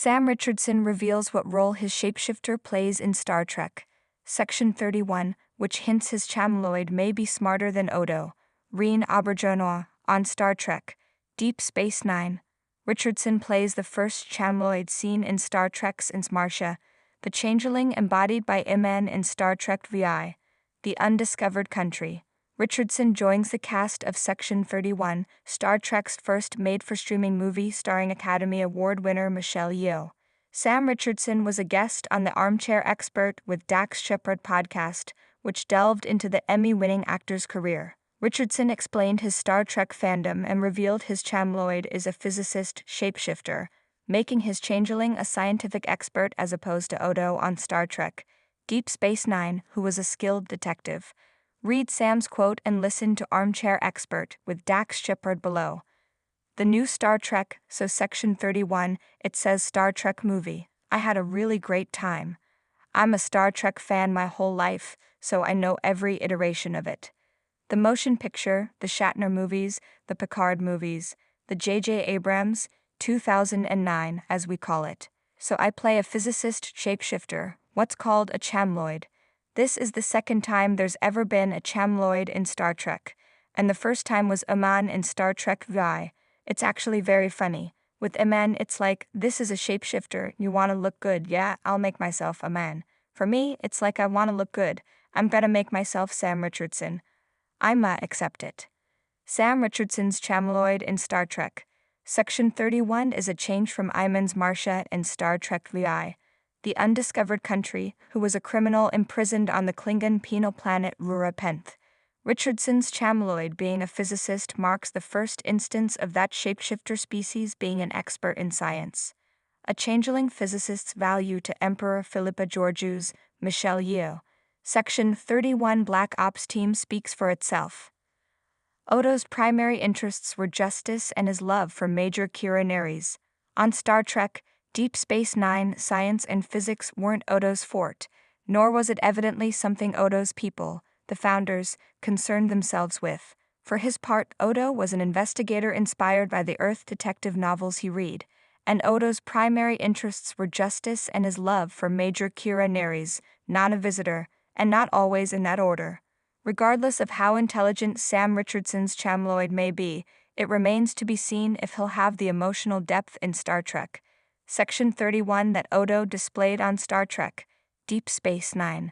Sam Richardson reveals what role his shapeshifter plays in Star Trek. Section 31, which hints his Chamloid may be smarter than Odo. Reen Auberjonois, on Star Trek, Deep Space Nine. Richardson plays the first Chamloid seen in Star Trek's Marcia, the changeling embodied by Iman in Star Trek VI, The Undiscovered Country. Richardson joins the cast of Section 31, Star Trek's first made-for-streaming movie starring Academy Award winner Michelle Yeoh. Sam Richardson was a guest on the Armchair Expert with Dax Shepard podcast, which delved into the Emmy-winning actor's career. Richardson explained his Star Trek fandom and revealed his Chamloid is a physicist shapeshifter, making his changeling a scientific expert as opposed to Odo on Star Trek, Deep Space Nine, who was a skilled detective. Read Sam's quote and listen to Armchair Expert with Dax Shepard below. The new Star Trek, so Section 31, it says Star Trek movie. I had a really great time. I'm a Star Trek fan my whole life, so I know every iteration of it. The motion picture, the Shatner movies, the Picard movies, the J.J. Abrams, 2009 as we call it. So I play a physicist shapeshifter, what's called a Chamloid. This is the second time there's ever been a Chamloid in Star Trek, and the first time was Iman in Star Trek VI. It's actually very funny. With Iman, it's like, this is a shapeshifter, you want to look good, yeah, I'll make myself a man. For me, it's like I want to look good, I'm gonna make myself Sam Richardson. I'ma accept it. Sam Richardson's Chamloid in Star Trek. Section 31 is a change from Iman's Marcia in Star Trek VI. The Undiscovered Country, who was a criminal imprisoned on the Klingon penal planet Rura-Penth. Richardson's Chamloid being a physicist marks the first instance of that shapeshifter species being an expert in science. A changeling physicist's value to Emperor Philippa Georgiou's Michelle Yeoh. Section 31 Black Ops team speaks for itself. Odo's primary interests were justice and his love for Major Kira Nerys. On Star Trek, Deep Space Nine, science and physics weren't Odo's forte, nor was it evidently something Odo's people, the founders, concerned themselves with. For his part, Odo was an investigator inspired by the Earth detective novels he read, and Odo's primary interests were justice and his love for Major Kira Nerys, not a visitor, and not always in that order. Regardless of how intelligent Sam Richardson's Chamloid may be, it remains to be seen if he'll have the emotional depth in Star Trek. Section 31 that Odo displayed on Star Trek, Deep Space Nine.